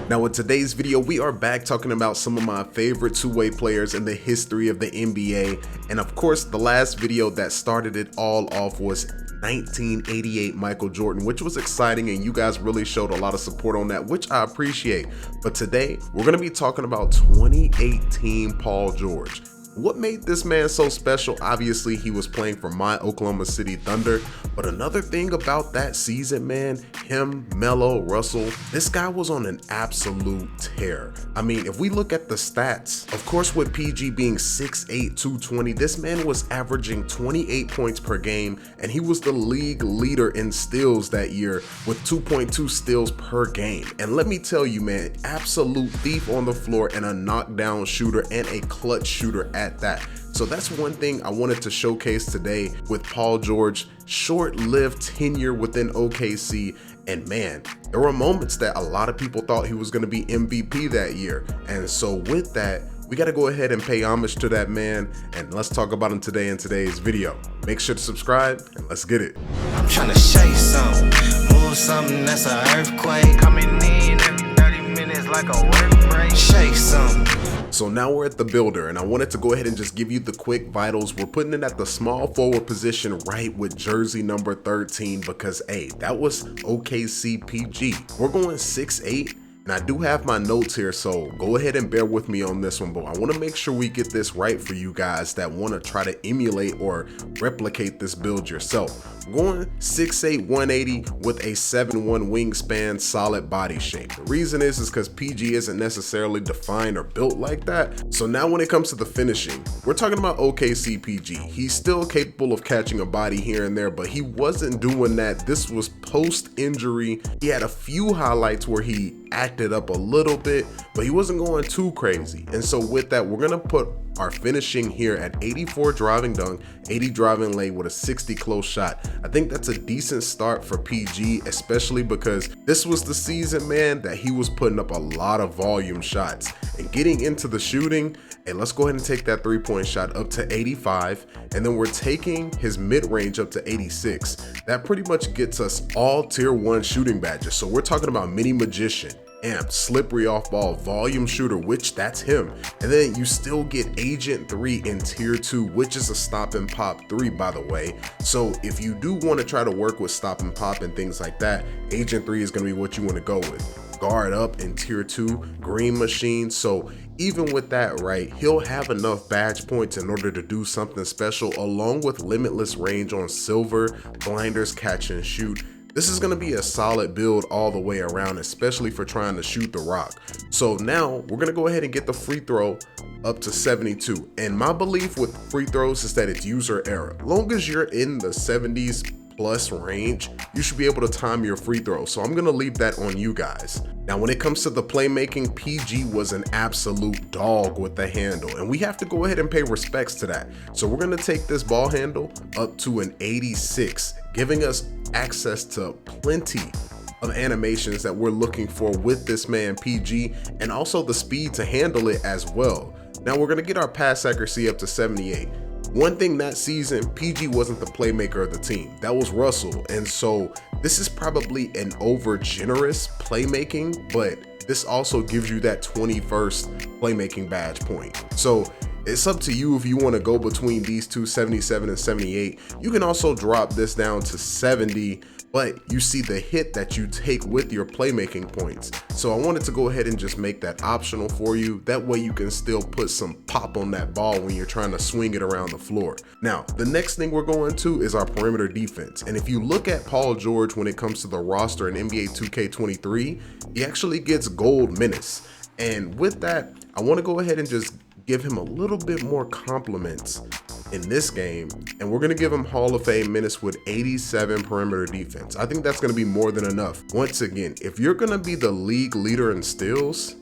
Now in today's video, we are back talking about some of my favorite two-way players in the history of the NBA. And of course, the last video that started it all off was 1988 Michael Jordan, which was exciting, and you guys really showed a lot of support on that, which I appreciate. But today, we're going to be talking about 2018 Paul George. What made this man so special? Obviously, he was playing for my Oklahoma City Thunder, but another thing about that season, man, him, Melo, Russell, this guy was on an absolute tear. I mean, if we look at the stats, of course, with PG being 6'8", 220, this man was averaging 28 points per game, and he was the league leader in steals that year with 2.2 steals per game. And let me tell you, man, absolute thief on the floor and a knockdown shooter and a clutch shooter at that. So that's one thing I wanted to showcase today with Paul George. Short-lived tenure within OKC, and man, there were moments that a lot of people thought he was going to be MVP that year. And so with that, we got to go ahead and pay homage to that man, and let's talk about him today in today's video. Make sure to subscribe and let's get it. I'm trying to shake something, move something that's an earthquake. Coming in every 30 minutes like a work break. Shake something. So now we're at the builder, and I wanted to go ahead and just give you the quick vitals. We're putting it at the small forward position right with jersey number 13 because, hey, that was OKC PG. We're going 6'8", and I do have my notes here, so go ahead and bear with me on this one, but I want to make sure we get this right for you guys that want to try to emulate or replicate this build yourself. We're going 6'8", 180 with a 7'1" wingspan, solid body shape. The reason is because PG isn't necessarily defined or built like that. So now when it comes to the finishing, we're talking about OKC PG. He's still capable of catching a body here and there, but he wasn't doing that. This was post-injury. He had a few highlights where he acted up a little bit, but he wasn't going too crazy. And so with that, we're gonna put our finishing here at 84 driving dunk, 80 driving lay with a 60 close shot. I think that's a decent start for PG, especially because this was the season, man, that he was putting up a lot of volume shots. And getting into the shooting, and let's go ahead and take that 3-point shot up to 85, and then we're taking his mid-range up to 86. That pretty much gets us all tier 1 shooting badges. So we're talking about mini magician, amp, slippery off ball, volume shooter, which that's him. And then you still get agent 3 in tier 2, which is a stop and pop 3, by the way. So if you do want to try to work with stop and pop and things like that, agent 3 is going to be what you want to go with. Guard up in tier 2, green machine. So even with that, right, he'll have enough badge points in order to do something special, along with limitless range on silver, blinders, catch and shoot. This is going to be a solid build all the way around, especially for trying to shoot the rock. So now we're going to go ahead and get the free throw up to 72. And my belief with free throws is that it's user error. Long as you're in the 70s plus range, you should be able to time your free throw. So I'm going to leave that on you guys. Now, when it comes to the playmaking, PG was an absolute dog with the handle, and we have to go ahead and pay respects to that. So we're going to take this ball handle up to an 86, giving us access to plenty of animations that we're looking for with this man PG, and also the speed to handle it as well. Now we're going to get our pass accuracy up to 78. One thing that season, PG wasn't the playmaker of the team. That was Russell. And so this is probably an over generous playmaking, but this also gives you that 21st playmaking badge point. So it's up to you if you want to go between these two, 77 and 78. You can also drop this down to 70, but you see the hit that you take with your playmaking points. So I wanted to go ahead and just make that optional for you. That way you can still put some pop on that ball when you're trying to swing it around the floor. Now, the next thing we're going to is our perimeter defense. And if you look at Paul George when it comes to the roster in NBA 2K23, he actually gets gold menace. And with that, I want to go ahead and just give him a little bit more compliments in this game, and we're going to give him Hall of Fame minutes with 87 perimeter defense. I think that's going to be more than enough. Once again, if you're going to be the league leader in steals,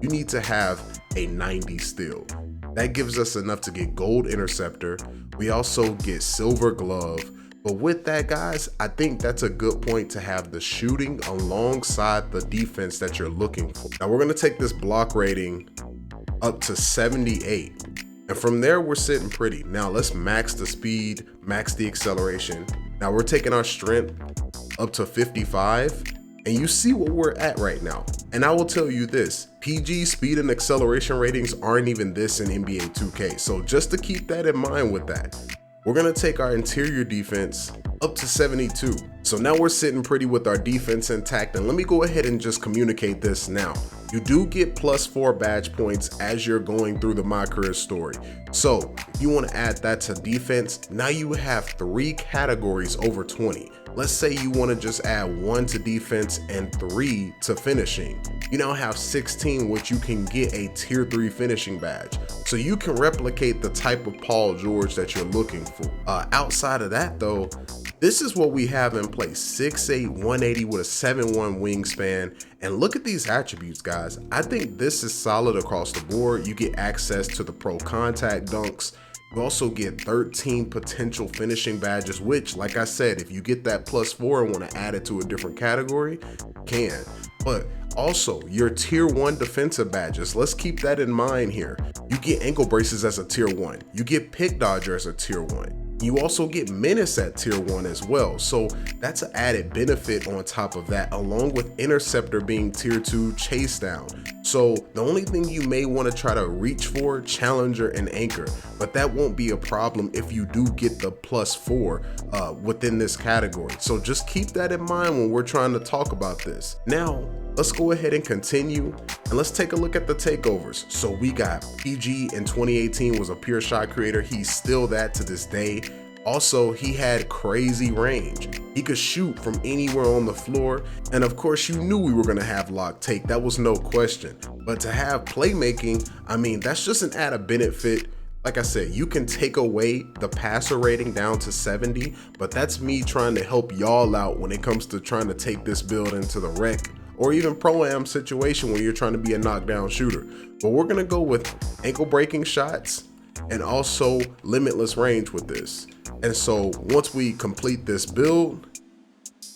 you need to have a 90 steal. That gives us enough to get gold interceptor. We also get silver glove. But with that, guys, I think that's a good point to have the shooting alongside the defense that you're looking for. Now we're going to take this block rating up to 78. And from there, we're sitting pretty. Now let's max the speed, max the acceleration. Now we're taking our strength up to 55, and you see what we're at right now. And I will tell you this, PG speed and acceleration ratings aren't even this in NBA 2K. So just to keep that in mind with that, we're gonna take our interior defense up to 72. So now we're sitting pretty with our defense intact, and let me go ahead and just communicate this now. You do get +4 badge points as you're going through the My Career story. So if you want to add that to defense, now you have 3 categories over 20. Let's say you want to just add 1 to defense and 3 to finishing. You now have 16, which you can get a tier 3 finishing badge. So you can replicate the type of Paul George that you're looking for. Outside of that though, this is what we have in place: 6'8", 180 with a 7'1" wingspan. And look at these attributes, guys. I think this is solid across the board. You get access to the pro contact dunks. You also get 13 potential finishing badges, which, like I said, if you get that +4 and want to add it to a different category, you can. But also your tier 1 defensive badges, let's keep that in mind here. You get ankle braces as a tier 1. You get pick dodger as a tier 1. You also get menace at tier 1 as well. So that's an added benefit on top of that, along with interceptor being tier 2 chase down. So the only thing you may want to try to reach for, challenger and anchor, but that won't be a problem if you do get the +4 within this category. So just keep that in mind when we're trying to talk about this. Now, let's go ahead and continue, and let's take a look at the takeovers. So we got PG in 2018 was a pure shot creator. He's still that to this day. Also, he had crazy range. He could shoot from anywhere on the floor. And of course, you knew we were gonna have lock take. That was no question. But to have playmaking, I mean, that's just an added benefit. Like I said, you can take away the passer rating down to 70, but that's me trying to help y'all out when it comes to trying to take this build into the rec or even pro-am situation when you're trying to be a knockdown shooter. But we're gonna go with ankle breaking shots and also limitless range with this. And so once we complete this build,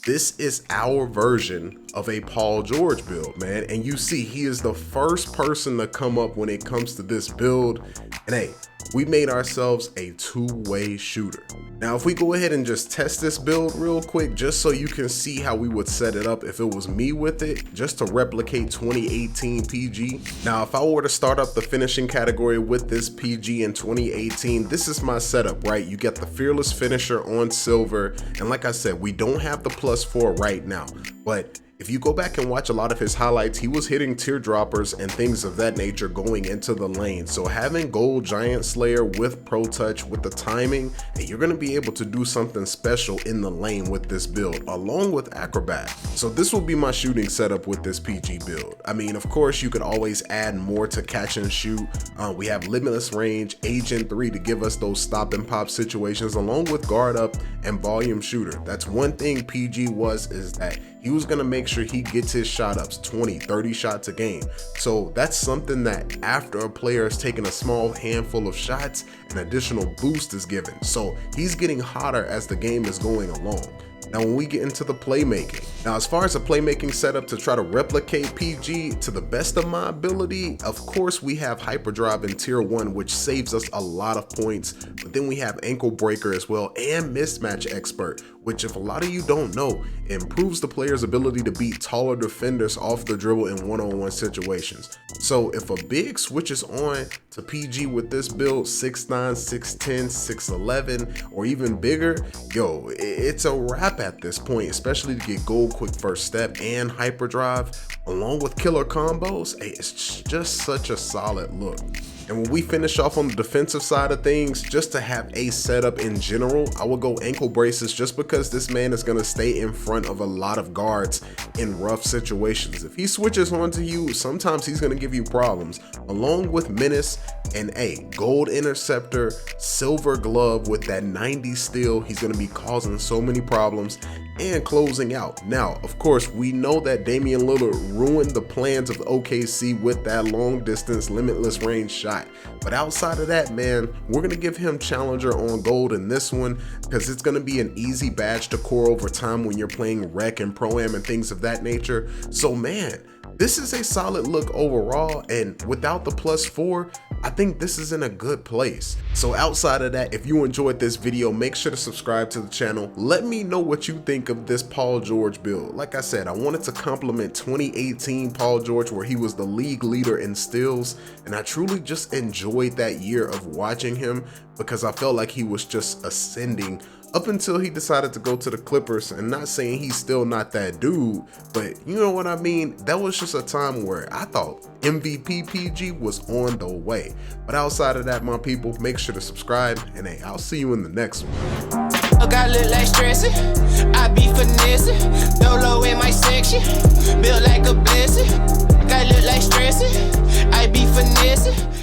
this is our version of a Paul George build, man. And you see, he is the first person to come up when it comes to this build. And hey, we made ourselves a 2-way shooter. Now, if we go ahead and just test this build real quick, just so you can see how we would set it up if it was me with it, just to replicate 2018 PG. Now, if I were to start up the finishing category with this PG in 2018, this is my setup, right? You get the fearless finisher on silver. And like I said, we don't have the +4 right now, but if you go back and watch a lot of his highlights, he was hitting teardroppers and things of that nature going into the lane. So having gold giant slayer with pro touch, with the timing, and you're gonna be able to do something special in the lane with this build, along with acrobat. So this will be my shooting setup with this PG build. I mean, of course, you could always add more to catch and shoot. We have limitless range, agent 3 to give us those stop and pop situations, along with guard up and volume shooter. That's one thing PG is that he was gonna make sure he gets his shot ups 20, 30 shots a game. So that's something that after a player has taken a small handful of shots, an additional boost is given. So he's getting hotter as the game is going along. Now, when we get into the playmaking, now as far as a playmaking setup to try to replicate PG to the best of my ability, of course we have hyperdrive in tier 1, which saves us a lot of points, but then we have ankle breaker as well, and mismatch expert, which, if a lot of you don't know, improves the player's ability to beat taller defenders off the dribble in one-on-one situations. So if a big switches on to PG with this build, 6'9", 6'10", 6'11", or even bigger, yo, it's a wrap at this point, especially to get gold quick first step and hyperdrive along with killer combos. Hey, it's just such a solid look. And when we finish off on the defensive side of things, just to have a setup in general, I will go ankle braces, just because this man is going to stay in front of a lot of guards in rough situations. If he switches onto you, sometimes he's going to give you problems, along with menace and a gold interceptor, silver glove with that 90 steal. He's going to be causing so many problems and closing out. Now, of course, we know that Damian Lillard ruined the plans of OKC with that long distance limitless range shot. But outside of that, man, we're gonna give him challenger on gold in this one, because it's gonna be an easy badge to core over time when you're playing rec and pro-am and things of that nature. So man, this is a solid look overall, and without the +4, I think this is in a good place. So outside of that, if you enjoyed this video, make sure to subscribe to the channel. Let me know what you think of this Paul George build. Like I said, I wanted to compliment 2018 Paul George, where he was the league leader in steals, and I truly just enjoyed that year of watching him because I felt like he was just ascending up until he decided to go to the Clippers. And not saying he's still not that dude, but you know what I mean? That was just a time where I thought MVP PG was on the way. But outside of that, my people, make sure to subscribe, and hey, I'll see you in the next one. I look like stressing, I be finessing, Dolo in my section, built like a blessing. I look like stressing, I be finessing.